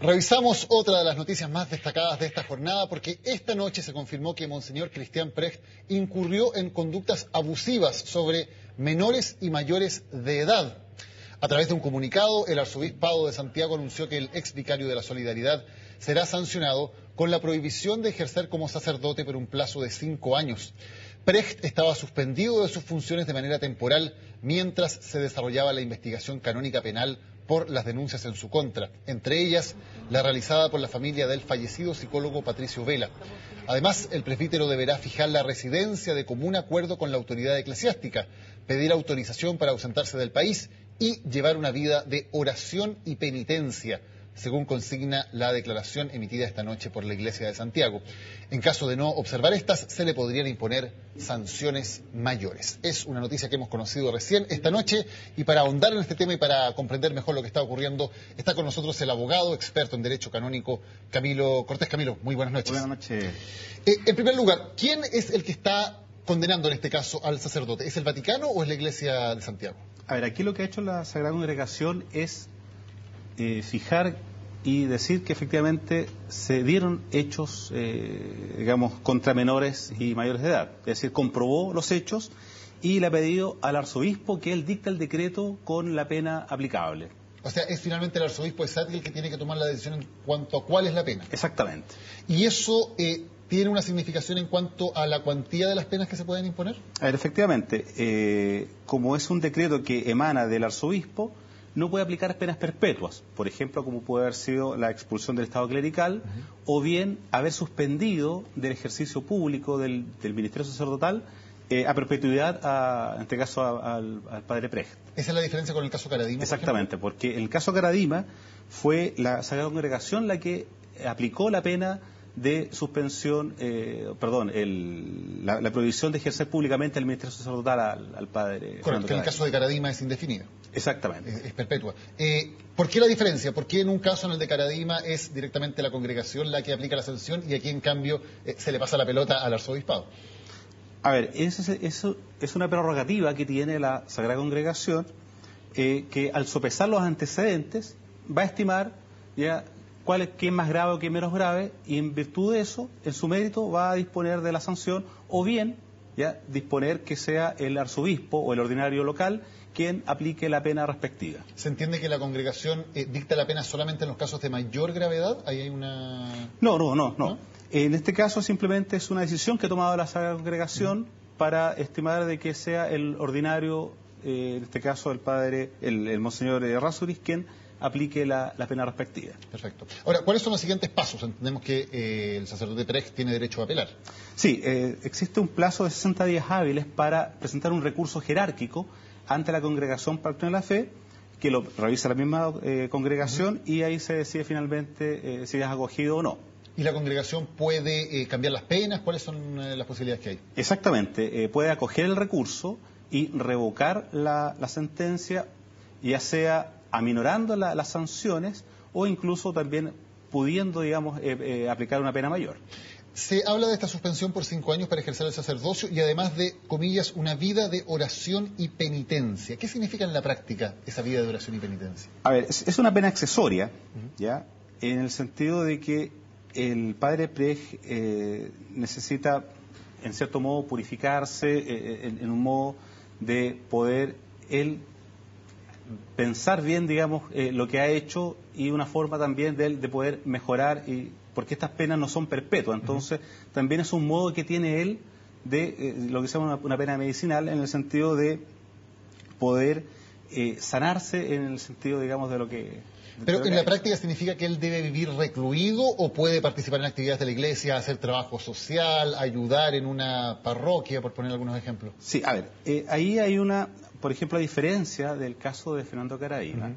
Revisamos otra de las noticias más destacadas de esta jornada porque esta noche se confirmó que Monseñor Cristian Precht incurrió en conductas abusivas sobre menores y mayores de edad. A través de un comunicado, el Arzobispado de Santiago anunció que el ex vicario de la Solidaridad será sancionado con la prohibición de ejercer como sacerdote por un plazo de 5 años. Precht estaba suspendido de sus funciones de manera temporal mientras se desarrollaba la investigación canónica penal por las denuncias en su contra, entre ellas la realizada por la familia del fallecido psicólogo Patricio Vela. Además, el presbítero deberá fijar la residencia de común acuerdo con la autoridad eclesiástica, pedir autorización para ausentarse del país y llevar una vida de oración y penitencia, según consigna la declaración emitida esta noche por la Iglesia de Santiago. En caso de no observar estas, se le podrían imponer sanciones mayores. Es una noticia que hemos conocido recién esta noche, y para ahondar en este tema y para comprender mejor lo que está ocurriendo, está con nosotros el abogado experto en Derecho Canónico, Camilo Cortés. Camilo, muy buenas noches. Buenas noches. En primer lugar, ¿quién es el que está condenando en este caso al sacerdote? ¿Es el Vaticano o es la Iglesia de Santiago? A ver, aquí lo que ha hecho la Sagrada Congregación es fijar y decir que efectivamente se dieron hechos, digamos, contra menores y mayores de edad. Es decir, comprobó los hechos y le ha pedido al arzobispo que él dicte el decreto con la pena aplicable. O sea, es finalmente el arzobispo de Santiago el que tiene que tomar la decisión en cuanto a cuál es la pena. Exactamente. ¿Y eso tiene una significación en cuanto a la cuantía de las penas que se pueden imponer? A ver, efectivamente, como es un decreto que emana del arzobispo, no puede aplicar penas perpetuas, por ejemplo, como puede haber sido la expulsión del Estado clerical, o bien haber suspendido del ejercicio público del ministerio sacerdotal a perpetuidad, en este caso, al padre Precht. ¿Esa es la diferencia con el caso Caradima? Exactamente, porque en el caso Caradima fue la Sagrada Congregación la que aplicó la pena de suspensión, la prohibición de ejercer públicamente el ministerio sacerdotal al padre. Correcto, que en el caso de Caradima es indefinida. Exactamente. Es perpetua. ¿Por qué la diferencia? ¿Por qué en un caso, en el de Caradima, es directamente la congregación la que aplica la sanción y aquí, en cambio, se le pasa la pelota al arzobispado? A ver, eso es una prerrogativa que tiene la Sagrada Congregación, que al sopesar los antecedentes va a estimar ya qué es más grave o qué es menos grave, y en virtud de eso, en su mérito, va a disponer de la sanción, o bien ya disponer que sea el arzobispo o el ordinario local quien aplique la pena respectiva. ¿Se entiende que la congregación dicta la pena solamente en los casos de mayor gravedad? ¿Ahí hay una...? No. En este caso simplemente es una decisión que ha tomado la Sagrada Congregación para estimar de que sea el ordinario, en este caso el padre, el monseñor Errázuriz, quien aplique la pena respectiva. Perfecto. Ahora, ¿cuáles son los siguientes pasos? Entendemos que el sacerdote Precht tiene derecho a apelar. Sí, existe un plazo de 60 días hábiles para presentar un recurso jerárquico ante la Congregación para la Doctrina de la Fe, que lo revisa la misma congregación, y ahí se decide finalmente si es acogido o no. ¿Y la congregación puede cambiar las penas? ¿Cuáles son las posibilidades que hay? Exactamente, puede acoger el recurso y revocar la sentencia, ya sea aminorando las sanciones o incluso también pudiendo, digamos, aplicar una pena mayor. Se habla de esta suspensión por 5 años para ejercer el sacerdocio y además de, comillas, una vida de oración y penitencia. ¿Qué significa en la práctica esa vida de oración y penitencia? A ver, es una pena accesoria, ¿ya? En el sentido de que el padre Precht necesita, en cierto modo, purificarse en un modo de poder él pensar bien, digamos, lo que ha hecho, y una forma también de poder mejorar, porque estas penas no son perpetuas. Entonces, también es un modo que tiene él de lo que se llama una pena medicinal, en el sentido de poder sanarse, en el sentido, digamos, de lo que... Pero en la práctica, ¿significa que él debe vivir recluido o puede participar en actividades de la iglesia, hacer trabajo social, ayudar en una parroquia, por poner algunos ejemplos? Sí, a ver, ahí hay por ejemplo, a diferencia del caso de Fernando Caradima,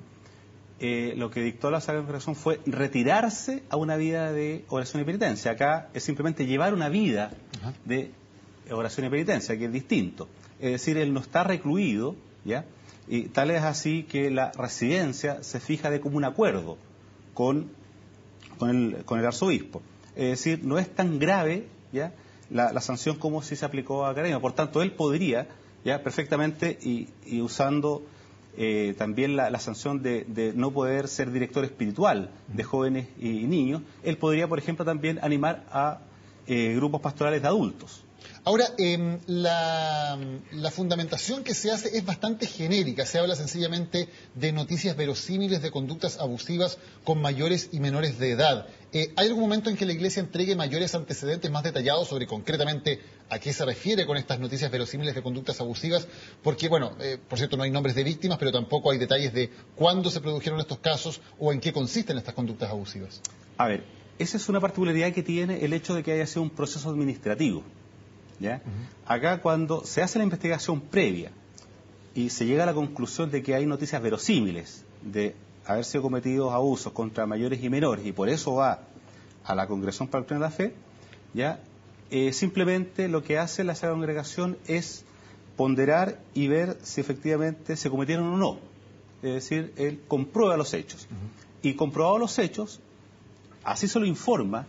lo que dictó la Sagrada Congregación fue retirarse a una vida de oración y penitencia. Acá es simplemente llevar una vida de oración y penitencia, que es distinto. Es decir, él no está recluido, ¿ya? Y tal es así que la residencia se fija de común acuerdo con el arzobispo. Es decir, no es tan grave, ¿ya?, la sanción como si se aplicó a Caradima. Por tanto, él podría, ya perfectamente, y usando también la sanción de no poder ser director espiritual de jóvenes y niños, él podría, por ejemplo, también animar a grupos pastorales de adultos. Ahora, la fundamentación que se hace es bastante genérica. Se habla sencillamente de noticias verosímiles de conductas abusivas con mayores y menores de edad. ¿Hay algún momento en que la Iglesia entregue mayores antecedentes más detallados sobre concretamente a qué se refiere con estas noticias verosímiles de conductas abusivas? Porque, bueno, por cierto, no hay nombres de víctimas, pero tampoco hay detalles de cuándo se produjeron estos casos o en qué consisten estas conductas abusivas. A ver, esa es una particularidad que tiene el hecho de que haya sido un proceso administrativo. ¿Ya? Acá, cuando se hace la investigación previa y se llega a la conclusión de que hay noticias verosímiles de haber sido cometidos abusos contra mayores y menores, y por eso va a la Congregación para la Doctrina de la Fe, ¿ya? Simplemente lo que hace la Sagrada Congregación es ponderar y ver si efectivamente se cometieron o no. Es decir, él comprueba los hechos. Y comprobados los hechos, así se lo informa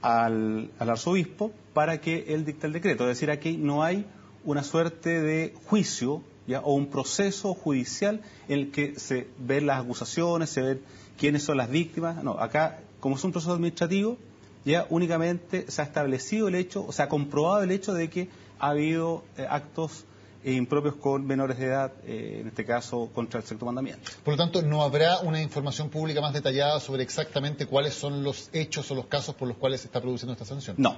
al arzobispo para que él dicte el decreto. Es decir, aquí no hay una suerte de juicio, ¿ya?, o un proceso judicial en el que se ven las acusaciones, se ven quiénes son las víctimas. No, acá, como es un proceso administrativo, ya únicamente se ha establecido el hecho, o se ha comprobado el hecho de que ha habido actos impropios con menores de edad, en este caso contra el sexto mandamiento. Por lo tanto, ¿no habrá una información pública más detallada sobre exactamente cuáles son los hechos o los casos por los cuales se está produciendo esta sanción? No.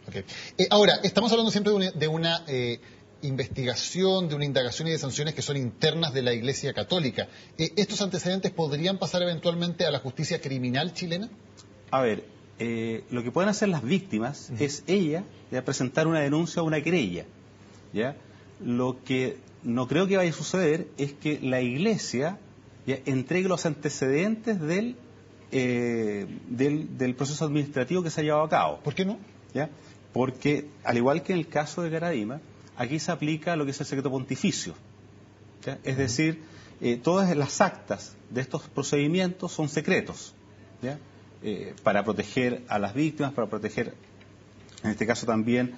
Okay. Ahora, estamos hablando siempre de una investigación, de una indagación y de sanciones que son internas de la Iglesia Católica. ¿Estos antecedentes podrían pasar eventualmente a la justicia criminal chilena? A ver, lo que pueden hacer las víctimas es ella ya presentar una denuncia o una querella, ¿ya? Lo que no creo que vaya a suceder es que la Iglesia ya entregue los antecedentes del proceso administrativo que se ha llevado a cabo. ¿Por qué no? ¿Ya? Porque, al igual que en el caso de Garadima, aquí se aplica lo que es el secreto pontificio, ¿ya? Es decir, todas las actas de estos procedimientos son secretos, ¿ya? Para proteger a las víctimas, para proteger, en este caso también,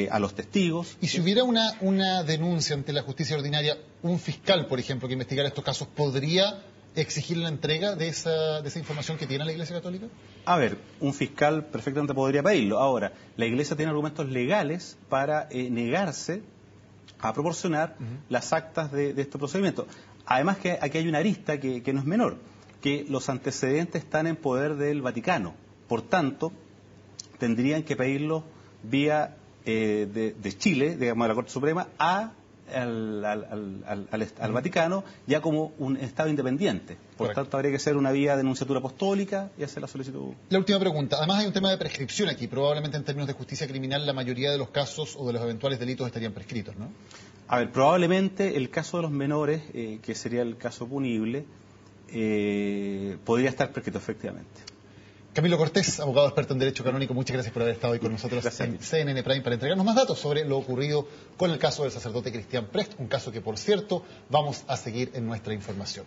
a los testigos. Y si hubiera una denuncia ante la justicia ordinaria, un fiscal, por ejemplo, que investigara estos casos, ¿podría exigir la entrega de esa información que tiene la Iglesia Católica? A ver, un fiscal perfectamente podría pedirlo. Ahora, la Iglesia tiene argumentos legales para negarse a proporcionar las actas de este procedimiento. Además que aquí hay una arista que no es menor, que los antecedentes están en poder del Vaticano. Por tanto, tendrían que pedirlos vía de Chile, digamos, de la Corte Suprema, al Vaticano, ya como un Estado independiente. Por tanto, habría que hacer una vía de denunciatura apostólica y hacer la solicitud. La última pregunta. Además, hay un tema de prescripción aquí. Probablemente, en términos de justicia criminal, la mayoría de los casos o de los eventuales delitos estarían prescritos, ¿no? A ver, probablemente el caso de los menores, que sería el caso punible, podría estar prescrito, efectivamente. Camilo Cortés, abogado experto en Derecho Canónico, muchas gracias por haber estado hoy con nosotros en CNN Prime para entregarnos más datos sobre lo ocurrido con el caso del sacerdote Cristian Precht, un caso que, por cierto, vamos a seguir en nuestra información.